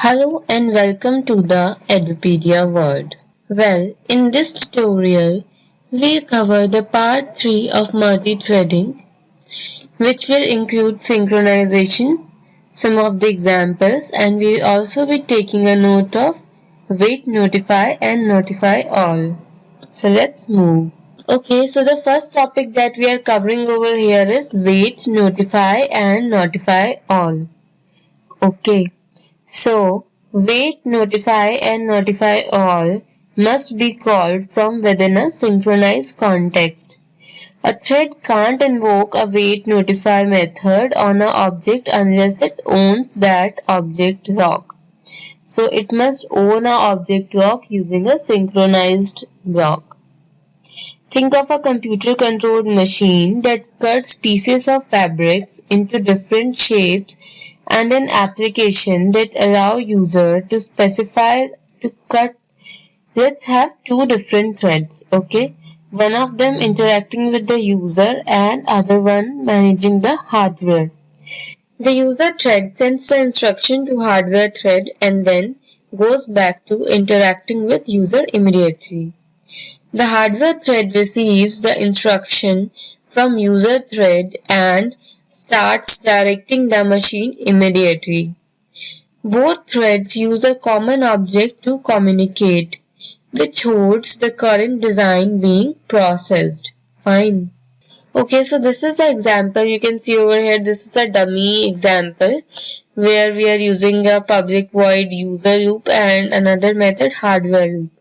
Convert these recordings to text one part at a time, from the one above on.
Hello and welcome to the Edupedia world. Well, in this tutorial, we'll cover the part 3 of multi-threading, which will include synchronization, some of the examples, and we'll also be taking a note of wait, notify and notify all. So let's move. Okay, so the first topic that we are covering over here is wait, notify and notify all. Okay. So, wait, notify and notify all must be called from within a synchronized context. A thread can't invoke a wait notify method on an object unless it owns that object lock. So it must own an object lock using a synchronized block. Think of a computer-controlled machine that cuts pieces of fabrics into different shapes and an application that allow user to specify to cut. Let's have two different threads, okay? One of them interacting with the user and other one managing the hardware. The user thread sends the instruction to hardware thread and then goes back to interacting with user immediately. The hardware thread receives the instruction from user thread and starts directing the machine immediately. Both threads use a common object to communicate, which holds the current design being processed. Fine. Okay, so this is an example you can see over here. This is a dummy example where we are using a public void user loop and another method hardware loop.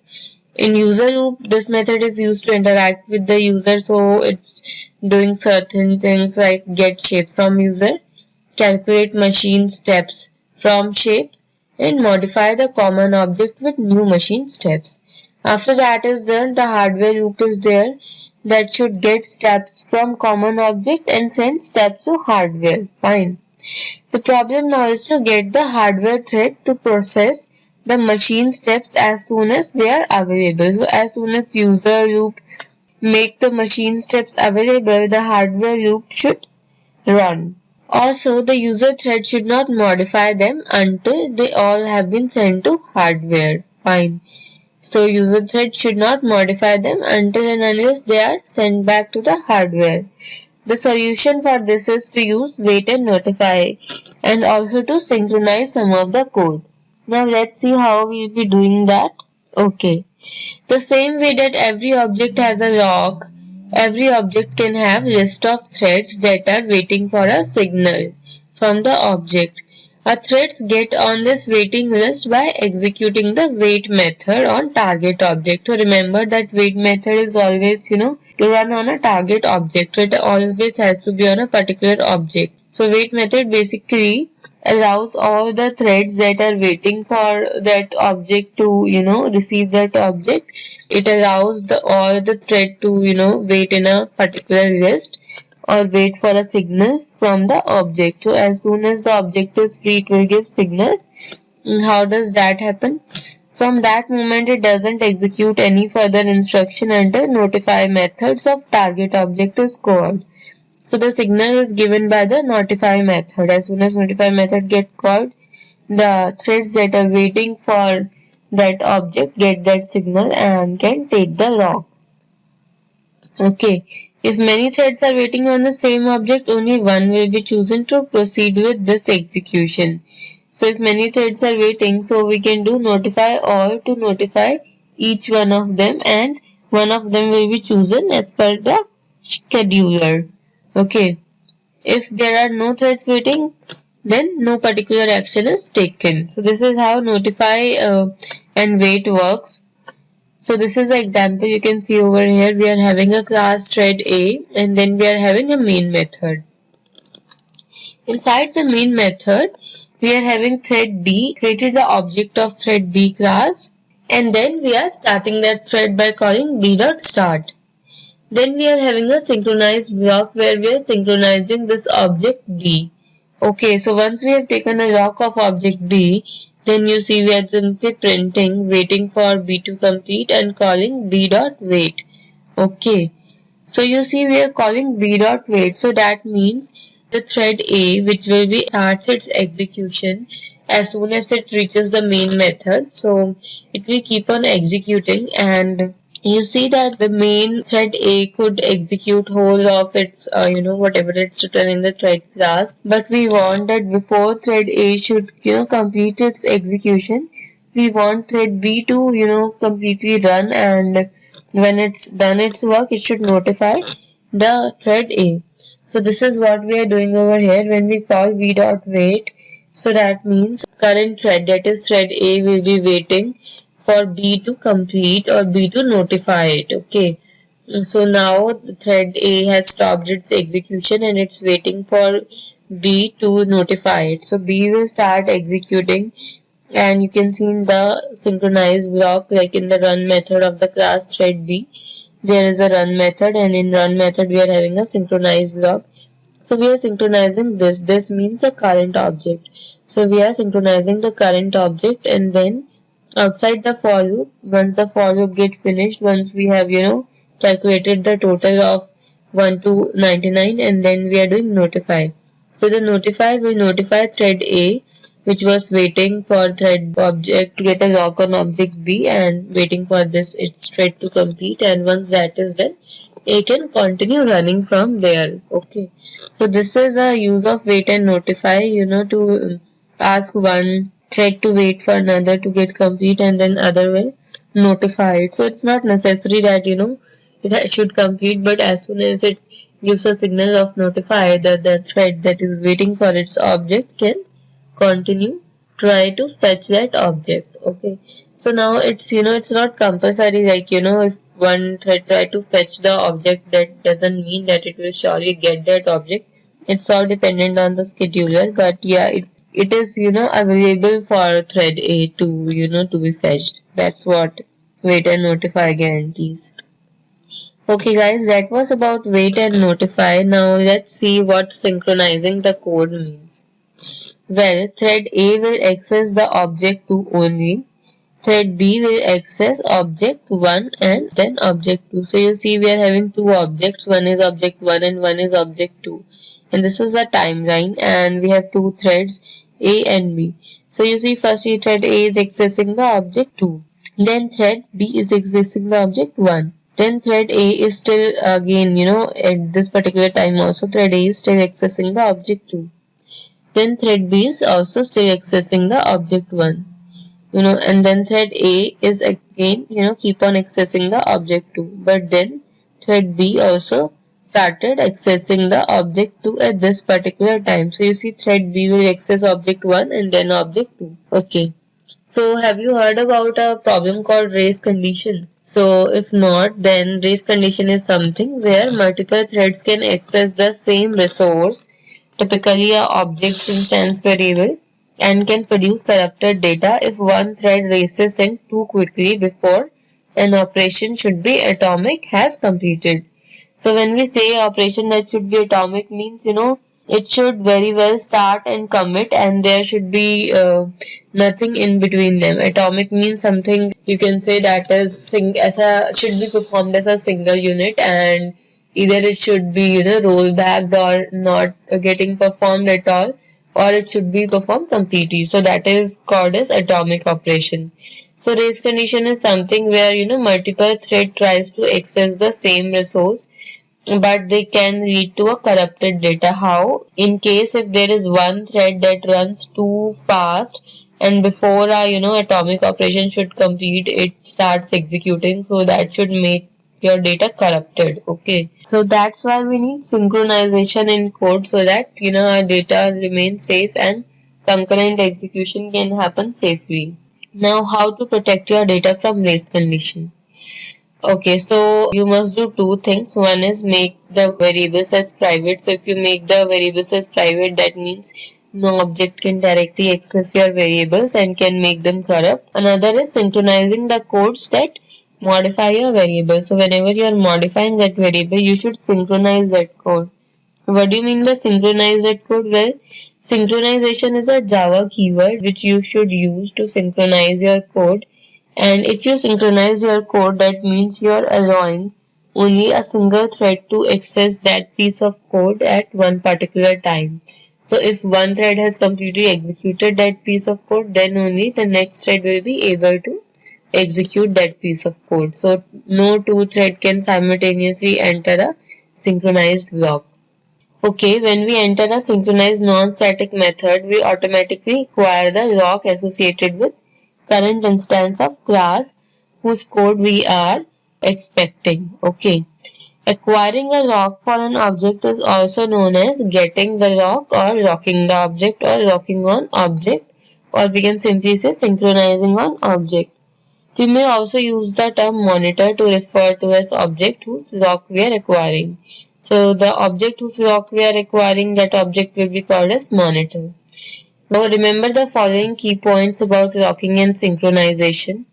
In user loop, this method is used to interact with the user, so it's doing certain things like get shape from user, calculate machine steps from shape, and modify the common object with new machine steps. After that is done, the hardware loop is there that should get steps from common object and send steps to hardware. Fine. The problem now is to get the hardware thread to process the machine steps as soon as they are available. So as soon as user loop make the machine steps available, the hardware loop should run. Also, the user thread should not modify them until they all have been sent to hardware. Fine. So user thread should not modify them until and unless they are sent back to the hardware. The solution for this is to use wait and notify and also to synchronize some of the code. Now let's see how we'll be doing that. Okay. The same way that every object has a lock, every object can have list of threads that are waiting for a signal from the object. A threads get on this waiting list by executing the wait method on target object. So remember that wait method is always, to run on a target object. So it always has to be on a particular object. So wait method basically allows all the threads that are waiting for that object to, receive that object. It allows all the thread to, wait in a particular list or wait for a signal from the object. So as soon as the object is free, it will give signal. How does that happen? From that moment, it doesn't execute any further instruction until notify methods of target object is called. So the signal is given by the notify method. As soon as notify method get called, the threads that are waiting for that object get that signal and can take the lock. Okay, if many threads are waiting on the same object, only one will be chosen to proceed with this execution. So if many threads are waiting, so we can do notify all to notify each one of them and one of them will be chosen as per the scheduler. Okay, if there are no threads waiting, then no particular action is taken. So this is how notify and wait works. So this is the example you can see over here. We are having a class thread A and then we are having a main method. Inside the main method, we are having thread B, created the object of thread B class, and then we are starting that thread by calling B.start. Then we are having a synchronized block where we are synchronizing this object B. Okay, so once we have taken a lock of object B, then you see we are simply printing, waiting for B to complete and calling B.wait. Okay, so you see we are calling B.wait. So that means the thread A, which will be start its execution as soon as it reaches the main method. So it will keep on executing, and you see that the main thread A could execute whole of its whatever it's written in the thread class, but we want that before thread A should complete its execution, we want thread B to completely run, and when it's done its work it should notify the thread A. So this is what we are doing over here when we call v.wait. So that means current thread, that is thread A, will be waiting for B to complete or B to notify it. Okay. So now the thread A has stopped its execution and it's waiting for B to notify it. So B will start executing, and you can see in the synchronized block, like in the run method of the class thread B, there is a run method, and in run method we are having a synchronized block. So we are synchronizing this. This means the current object. So we are synchronizing the current object, and then outside the for loop, once the for loop gets finished, once we have calculated the total of 1 to 99, and then we are doing notify. So the notify will notify thread A, which was waiting for thread object to get a lock on object B and waiting for this its thread to complete, and once that is done, A can continue running from there. Okay. So this is a use of wait and notify, to ask one thread to wait for another to get complete, and then other will notify it. So it's not necessary that it should complete, but as soon as it gives a signal of notify, the thread that is waiting for its object can continue try to fetch that object. Okay. So now it's not compulsory, like if one thread try to fetch the object, that doesn't mean that it will surely get that object. It's all dependent on the scheduler, but yeah, it is available for thread A to be fetched. That's what wait and notify guarantees. Okay guys, that was about wait and notify. Now let's see what synchronizing the code means. Well, thread A will access the object 2 only. Thread B will access object 1 and then object 2. So you see we are having two objects. One is object 1 and one is object 2. And this is the timeline, and we have two threads A and B. So you see firstly thread A is accessing the object 2. Then thread B is accessing the object 1. Then thread A is still again at this particular time also thread A is still accessing the object 2. Then thread B is also still accessing the object 1. And then thread A is again keep on accessing the object 2. But then thread B also started accessing the object 2 at this particular time. So you see thread B will access object 1 and then object 2. Okay. So have you heard about a problem called race condition? So if not, then race condition is something where multiple threads can access the same resource, typically a object instance variable, and can produce corrupted data if one thread races in too quickly before an operation should be atomic has completed. So when we say operation that should be atomic means it should very well start and commit, and there should be nothing in between them. Atomic means something you can say that should be performed as a single unit, and either it should be rollbacked or not getting performed at all, or it should be performed completely. So that is called as atomic operation. So race condition is something where multiple thread tries to access the same resource, but they can lead to a corrupted data. How? In case if there is one thread that runs too fast, and before a atomic operation should complete, it starts executing, so that should make your data corrupted. Okay, so that's why we need synchronization in code, so that our data remains safe and concurrent execution can happen safely. Now, how to protect your data from race condition? Okay, so you must do two things. One is make the variables as private. So if you make the variables as private, that means no object can directly access your variables and can make them corrupt. Another is synchronizing the codes that modify your variable. So whenever you are modifying that variable, you should synchronize that code. What do you mean by synchronize that code? Well, synchronization is a Java keyword which you should use to synchronize your code. And if you synchronize your code, that means you are allowing only a single thread to access that piece of code at one particular time. So if one thread has completely executed that piece of code, then only the next thread will be able to execute that piece of code. So no two thread can simultaneously enter a synchronized block. Okay, when we enter a synchronized non-static method, we automatically acquire the lock associated with current instance of class whose code we are expecting. Okay. Acquiring a lock for an object is also known as getting the lock or locking the object or locking on object, or we can simply say synchronizing on object. We may also use the term monitor to refer to as object whose lock we are acquiring. So the object whose lock we are acquiring, that object will be called as monitor. Now remember the following key points about locking and synchronization.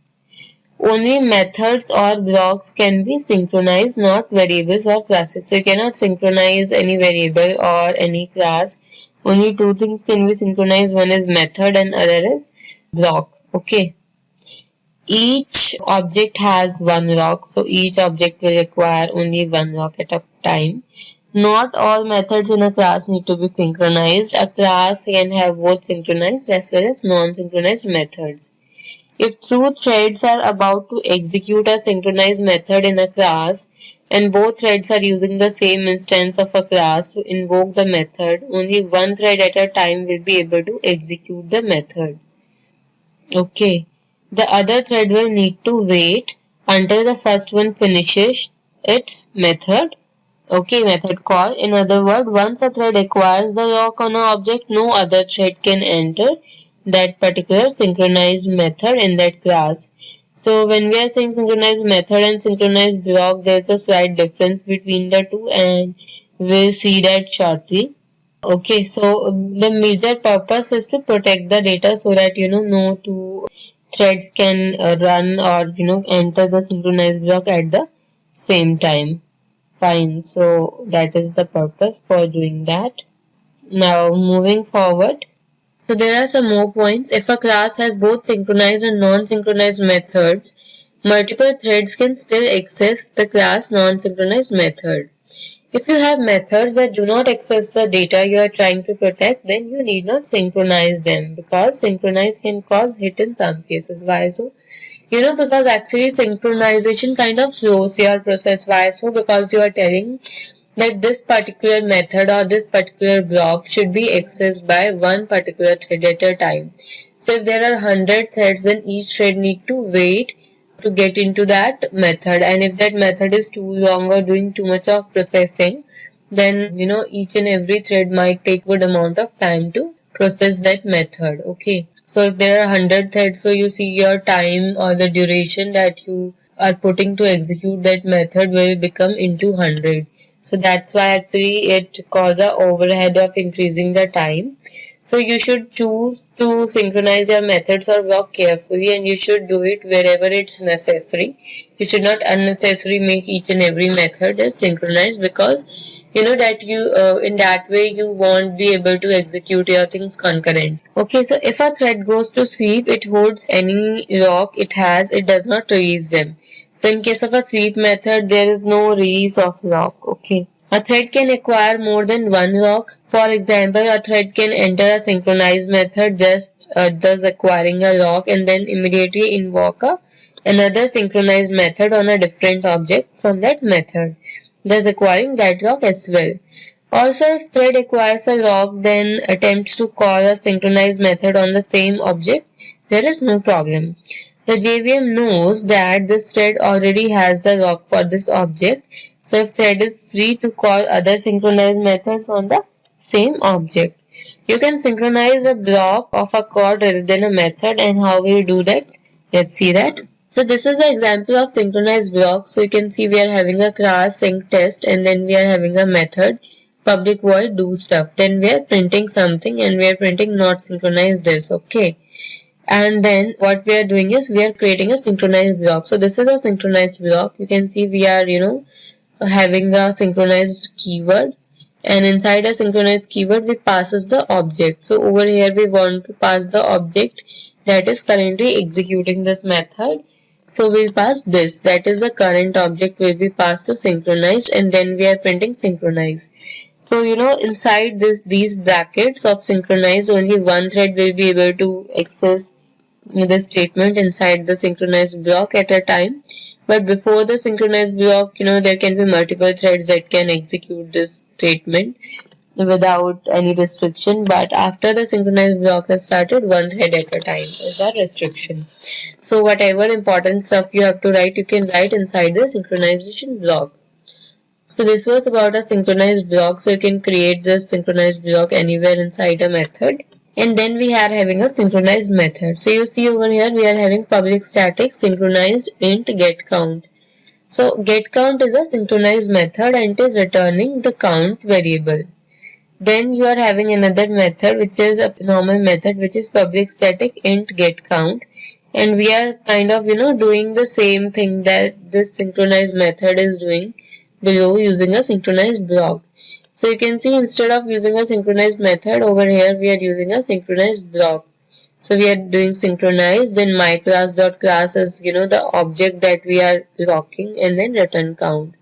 Only methods or blocks can be synchronized, not variables or classes. So you cannot synchronize any variable or any class. Only two things can be synchronized. One is method and other is block. Okay. Each object has one lock, so each object will require only one lock at a time. Not all methods in a class need to be synchronized. A class can have both synchronized as well as non-synchronized methods. If two threads are about to execute a synchronized method in a class and both threads are using the same instance of a class to invoke the method, only one thread at a time will be able to execute the method. Okay. The other thread will need to wait until the first one finishes its method. Okay, method call. In other words, once a thread acquires the lock on an object, no other thread can enter that particular synchronized method in that class. So when we are saying synchronized method and synchronized block, there's a slight difference between the two, and we'll see that shortly. Okay, so the major purpose is to protect the data so that no two threads can run or enter the synchronized block at the same time. Fine, so that is the purpose for doing that. Now moving forward. So there are some more points. If a class has both synchronized and non-synchronized methods, multiple threads can still access the class non-synchronized method. If you have methods that do not access the data you are trying to protect, then you need not synchronize them, because synchronize can cause hit in some cases. Why so? Because actually synchronization kind of slows your process. Why so? Because you are telling that this particular method or this particular block should be accessed by one particular thread at a time. So if there are 100 threads, then each thread need to wait to get into that method, and if that method is too long or doing too much of processing, then each and every thread might take good amount of time to process that method. Okay, so if there are 100 threads, so you see your time or the duration that you are putting to execute that method will become into 100. So that's why actually it causes a overhead of increasing the time. So you should choose to synchronize your methods or block carefully, and you should do it wherever it's necessary. You should not unnecessarily make each and every method as synchronized, because that you in that way you won't be able to execute your things concurrent. Okay, so if a thread goes to sleep, it holds any lock it has, it does not release them. So in case of a sleep method, there is no release of lock. Okay. A thread can acquire more than one lock. For example, a thread can enter a synchronized method just thus acquiring a lock, and then immediately invoke another synchronized method on a different object from that method, thus acquiring that lock as well. Also, if thread acquires a lock then attempts to call a synchronized method on the same object, there is no problem. The JVM knows that this thread already has the lock for this object, so if thread is free to call other synchronized methods on the same object. You can synchronize a block of a code rather than a method, and how we do that? Let's see that. So this is an example of synchronized block. So you can see we are having a class sync test, and then we are having a method public void do stuff. Then we are printing something, and we are printing not synchronize this. Okay. And then what we are doing is we are creating a synchronized block. So this is a synchronized block. You can see we are having a synchronized keyword, and inside a synchronized keyword we passes the object. So over here we want to pass the object that is currently executing this method. So we'll pass this, that is the current object will be passed to synchronize, and then we are printing synchronize. So, inside these brackets of synchronized, only one thread will be able to access the statement inside the synchronized block at a time. But before the synchronized block, there can be multiple threads that can execute this statement without any restriction. But after the synchronized block has started, one thread at a time is the restriction. So whatever important stuff you have to write, you can write inside the synchronization block. So this was about a synchronized block. So you can create this synchronized block anywhere inside a method. And then we are having a synchronized method. So you see over here we are having public static synchronized int get count. So get count is a synchronized method and it is returning the count variable. Then you are having another method which is a normal method which is public static int get count. And we are kind of doing the same thing that this synchronized method is doing below using a synchronized block. So you can see instead of using a synchronized method over here we are using a synchronized block. So we are doing synchronize, then myClass.class is the object that we are locking, and then return count.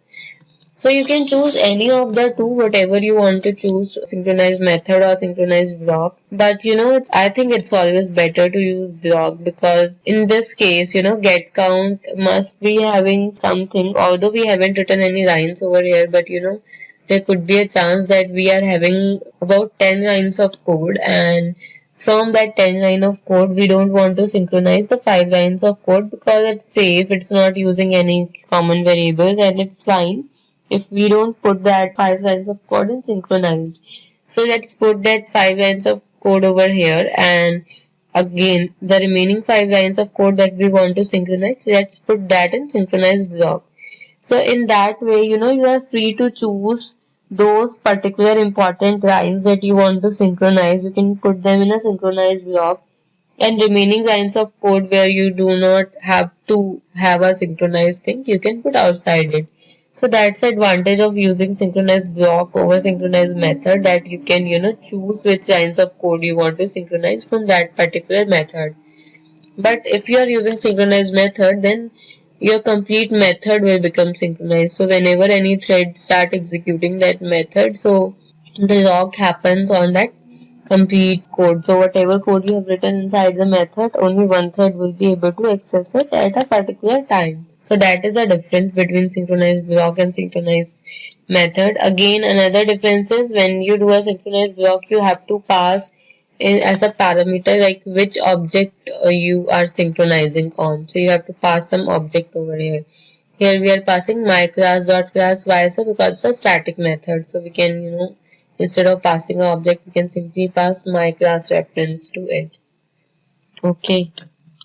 So you can choose any of the two, whatever you want to choose, synchronized method or synchronized block. But I think it's always better to use block because in this case, get count must be having something, although we haven't written any lines over here, but there could be a chance that we are having about 10 lines of code, and from that 10 line of code we don't want to synchronize the 5 lines of code because it's safe, it's not using any common variables, and it's fine if we don't put that 5 lines of code in synchronized. So let's put that 5 lines of code over here, and again the remaining 5 lines of code that we want to synchronize, let's put that in synchronized block. So in that way, you are free to choose those particular important lines that you want to synchronize. You can put them in a synchronized block, and remaining lines of code where you do not have to have a synchronized thing, you can put outside it. So that's the advantage of using synchronized block over synchronized method, that you can choose which lines of code you want to synchronize from that particular method. But if you are using synchronized method, then your complete method will become synchronized. So whenever any thread start executing that method, so the lock happens on that complete code. So whatever code you have written inside the method, only one thread will be able to access it at a particular time. So that is the difference between synchronized block and synchronized method. Again, another difference is when you do a synchronized block, you have to pass in as a parameter like which object you are synchronizing on. So you have to pass some object over here. Here we are passing myClass.class. Why so? Because it's a static method. So we can instead of passing an object, we can simply pass myClass reference to it. Okay.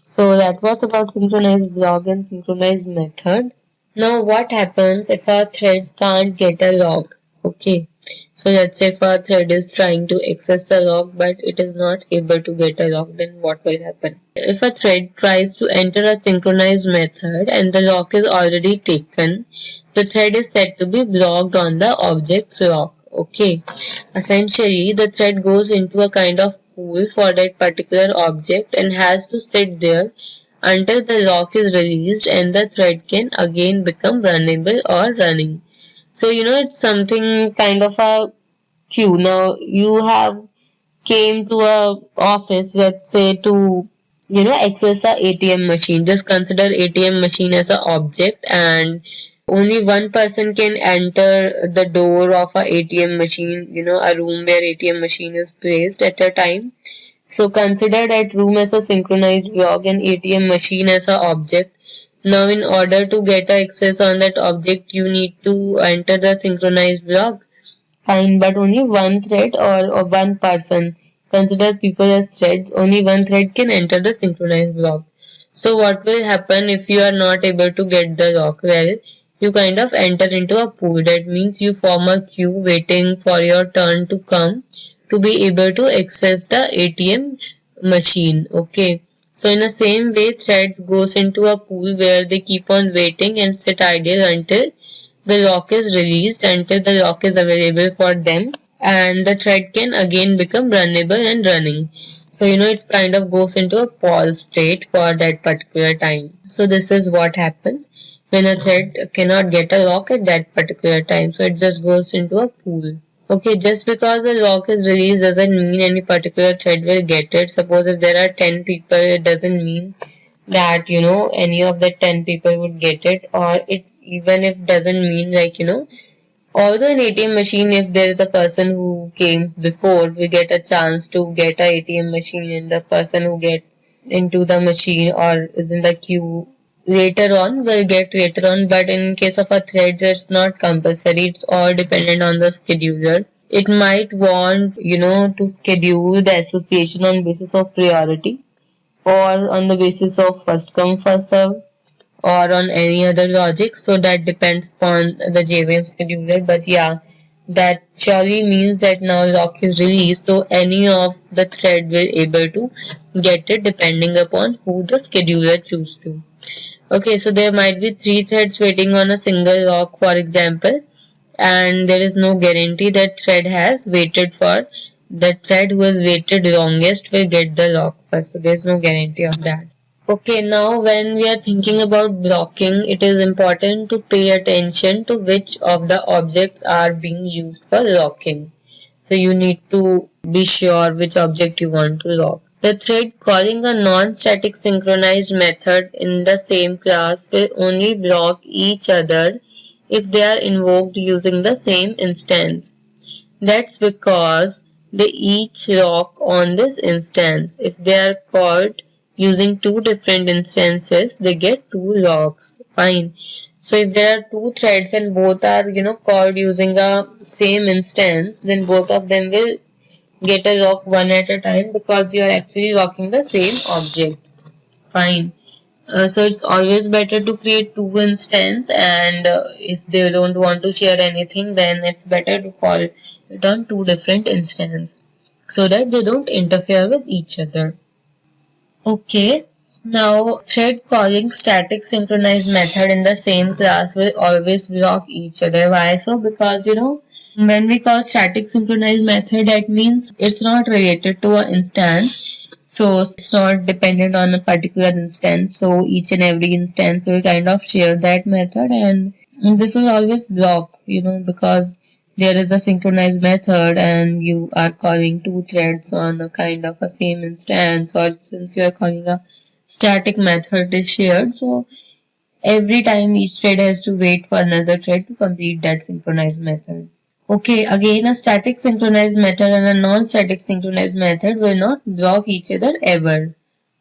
So that was about synchronized block and synchronized method. Now what happens if a thread can't get a lock? Okay. So let's say if a thread is trying to access a lock but it is not able to get a lock, then what will happen? If a thread tries to enter a synchronized method and the lock is already taken, the thread is said to be blocked on the object's lock. Okay. Essentially, the thread goes into a kind of pool for that particular object and has to sit there until the lock is released and the thread can again become runnable or running. So it's something kind of a queue. Now you have came to a office, let's say, to access a ATM machine. Just consider ATM machine as an object, and only one person can enter the door of a ATM machine, a room where ATM machine is placed at a time. So consider that room as a synchronized block and ATM machine as an object. Now in order to get access on that object, you need to enter the synchronized block. Fine, but only one thread or one person. Consider people as threads. Only one thread can enter the synchronized block. So what will happen if you are not able to get the lock? Well, you kind of enter into a pool. That means you form a queue waiting for your turn to come to be able to access the ATM machine. Okay. So in the same way, threads goes into a pool where they keep on waiting and sit idle until the lock is released, until the lock is available for them, and the thread can again become runnable and running. So it kind of goes into a pause state for that particular time. So this is what happens when a thread cannot get a lock at that particular time. So it just goes into a pool. Okay, just because a lock is released doesn't mean any particular thread will get it. Suppose if there are 10 people, it doesn't mean that, any of the 10 people would get it, or it even if doesn't mean like, although in ATM machine, if there is a person who came before, we get a chance to get a ATM machine, and the person who gets into the machine or is in the queue later on will get later on. But in case of a thread, it's not compulsory. It's all dependent on the scheduler. It might want, to schedule the association on basis of priority or on the basis of first come first serve or on any other logic. So that depends upon the JVM scheduler. But yeah, that surely means that now lock is released, so any of the thread will able to get it depending upon who the scheduler choose to. Okay, so there might be 3 threads waiting on a single lock, for example, and there is no guarantee that thread has waited for. The thread who has waited longest will get the lock first, so there is no guarantee of that. Okay, now when we are thinking about blocking, it is important to pay attention to which of the objects are being used for locking. So you need to be sure which object you want to lock. The thread calling a non-static synchronized method in the same class will only block each other if they are invoked using the same instance. That's because they each lock on this instance. If they are called using 2 different instances, they get 2 locks. Fine. So if there are 2 threads and both are, called using a same instance, then both of them will get a lock one at a time because you are actually locking the same object. Fine. So it's always better to create 2 instances, and if they don't want to share anything, then it's better to call it on 2 different instances so that they don't interfere with each other. Okay, now thread calling static synchronized method in the same class will always block each other. Why so? Because when we call static synchronized method, that means it's not related to an instance. So it's not dependent on a particular instance. So each and every instance will kind of share that method, and this will always block, because there is a synchronized method and you are calling 2 threads on a kind of a same instance, or since you are calling a static method is shared, so every time each thread has to wait for another thread to complete that synchronized method. Okay, again a static synchronized method and a non-static synchronized method will not block each other ever.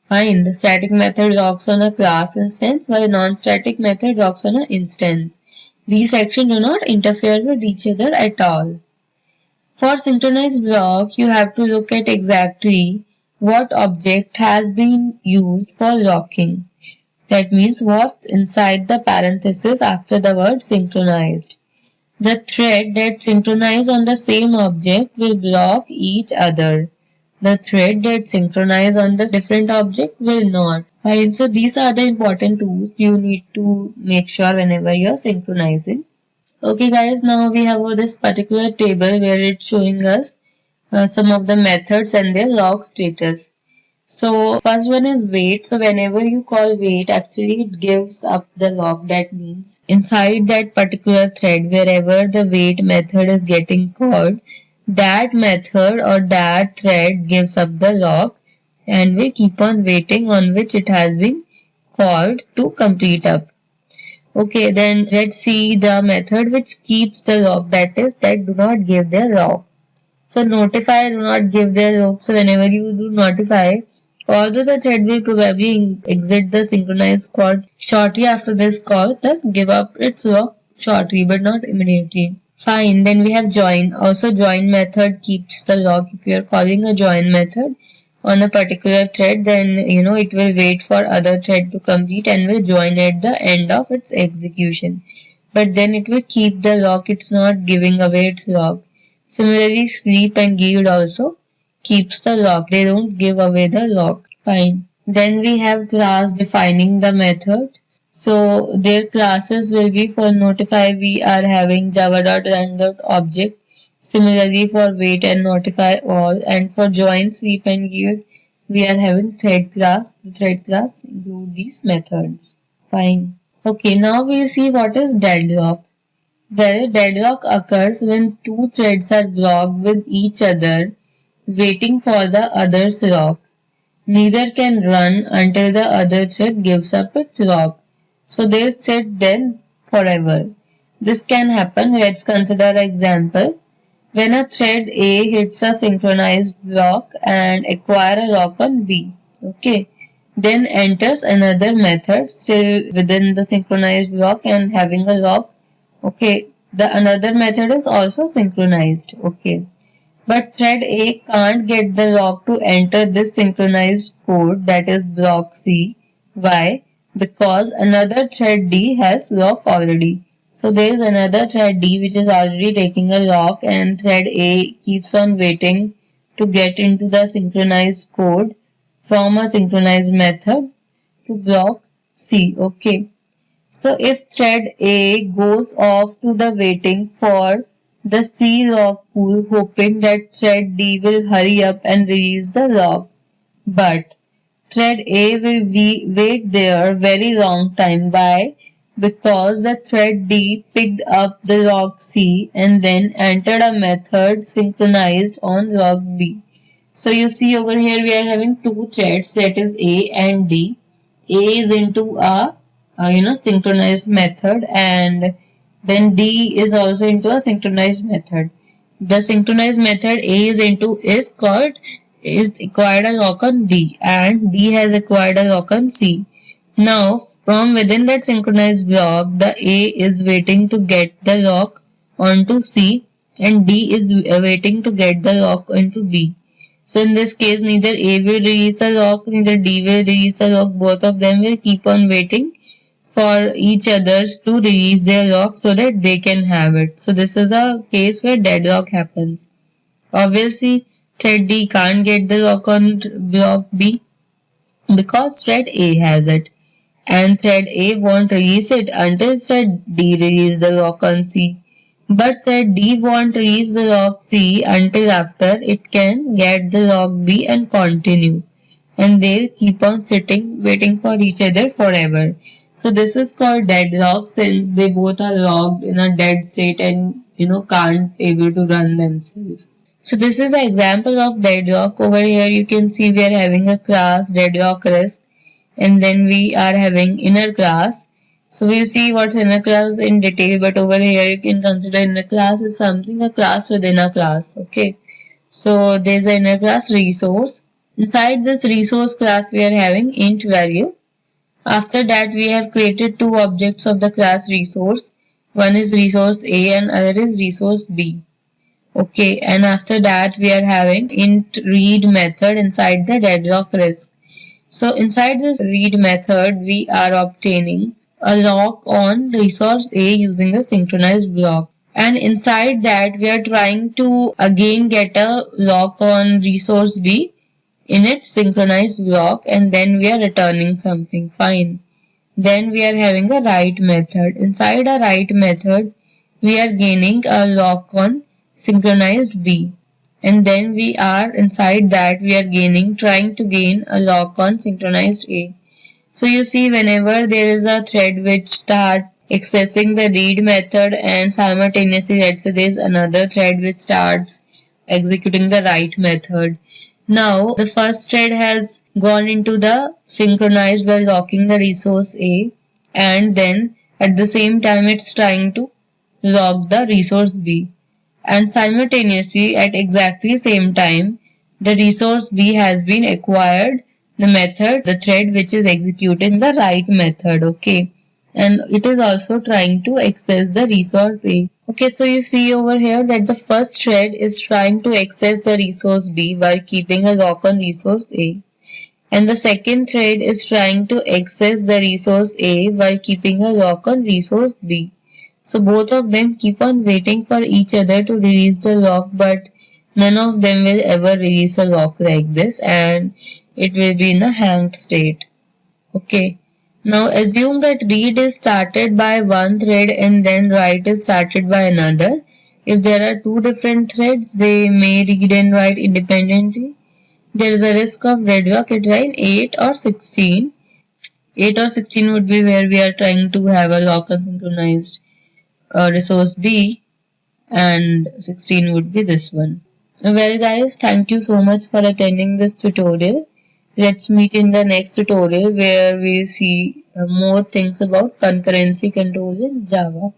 Fine, the static method locks on a class instance while non-static method locks on an instance. These actions do not interfere with each other at all. For synchronized block, you have to look at exactly what object has been used for locking. That means what's inside the parenthesis after the word synchronized. The thread that synchronize on the same object will block each other. The thread that synchronize on the different object will not. Right? So these are the important tools you need to make sure whenever you're synchronizing. Okay guys, now we have this particular table where it's showing us some of the methods and their log status. So first one is wait. So whenever you call wait, actually it gives up the lock. That means inside that particular thread, wherever the wait method is getting called, that method or that thread gives up the lock, and we keep on waiting on which it has been called to complete up. Okay, then let's see the method which keeps the lock, that is that do not give their lock. So notify do not give their lock. So whenever you do notify, although the thread will probably exit the synchronized call shortly after this call, thus give up its lock shortly but not immediately. Fine, then we have join. Also join method keeps the lock. If you are calling a join method on a particular thread, then it will wait for other thread to complete and will join at the end of its execution. But then it will keep the lock, it's not giving away its lock. Similarly, sleep and yield also keeps the lock. They don't give away the lock. Fine. Then we have class defining the method. So their classes will be for notify we are having java.run.object. Similarly for wait and notify all, and for join, sleep and yield we are having thread class. The thread class include these methods. Fine. Okay, now we'll see what is deadlock. Well, deadlock occurs when two threads are blocked with each other, waiting for the other's lock. Neither can run until the other thread gives up its lock. So they'll sit there forever. This can happen. Let's consider an example. When a thread A hits a synchronized block and acquire a lock on B. Okay. Then enters another method still within the synchronized block and having a lock. Okay. The another method is also synchronized. Okay. But thread A can't get the lock to enter this synchronized code, that is block C. Why? Because another thread D has lock already. So there is another thread D which is already taking a lock, and thread A keeps on waiting to get into the synchronized code from a synchronized method to block C. Okay. So if thread A goes off to the waiting for the C lock pool, hoping that thread D will hurry up and release the lock. But thread A will wait there very long time. Why? Because the thread D picked up the lock C and then entered a method synchronized on lock B. So you see over here we are having two threads, that is A and D. A is into a synchronized method, and then D is also into a synchronized method. The synchronized method A is into is acquired a lock on B, and D has acquired a lock on C. Now from within that synchronized block, the A is waiting to get the lock onto C, and D is waiting to get the lock into B. So in this case, neither A will release the lock, neither D will release the lock. Both of them will keep on waiting for each others to release their lock so that they can have it. So this is a case where deadlock happens. Obviously, thread D can't get the lock on block B because thread A has it, and thread A won't release it until thread D releases the lock on C. But thread D won't release the lock C until after it can get the lock B and continue. And they'll keep on sitting waiting for each other forever. So this is called deadlock since they both are locked in a dead state and can't able to run themselves. So this is an example of deadlock. Over here you can see we are having a class deadlock risk, and then we are having inner class. So we'll see what's inner class in detail, but over here you can consider inner class is something a class within a class. Okay. So there's an inner class resource. Inside this resource class we are having int value. After that we have created two objects of the class resource. One is resource A and other is resource B. Okay, and after that we are having int read method inside the deadlock risk. So inside this read method we are obtaining a lock on resource A using a synchronized block. And inside that we are trying to again get a lock on resource B in its synchronized block, and then we are returning something. Fine. Then we are having a write method. Inside a write method we are gaining a lock on synchronized B, and then we are inside that we are trying to gain a lock on synchronized A. So you see whenever there is a thread which start accessing the read method and simultaneously let's say there is another thread which starts executing the write method. Now the first thread has gone into the synchronized by locking the resource A, and then at the same time it's trying to lock the resource B, and simultaneously at exactly same time the resource B has been acquired the thread which is executing the write method. Okay, and it is also trying to access the resource A. Okay, so you see over here that the first thread is trying to access the resource B while keeping a lock on resource A, and the second thread is trying to access the resource A while keeping a lock on resource B. So both of them keep on waiting for each other to release the lock, but none of them will ever release a lock like this, and it will be in a hanged state. Okay. Now assume that read is started by one thread and then write is started by another. If there are two different threads, they may read and write independently. There is a risk of deadlock at line 8 or 16. 8 or 16 would be where we are trying to have a lock unsynchronized. resource B, and 16 would be this one. Well guys, thank you so much for attending this tutorial. Let's meet in the next tutorial where we'll see more things about concurrency control in Java.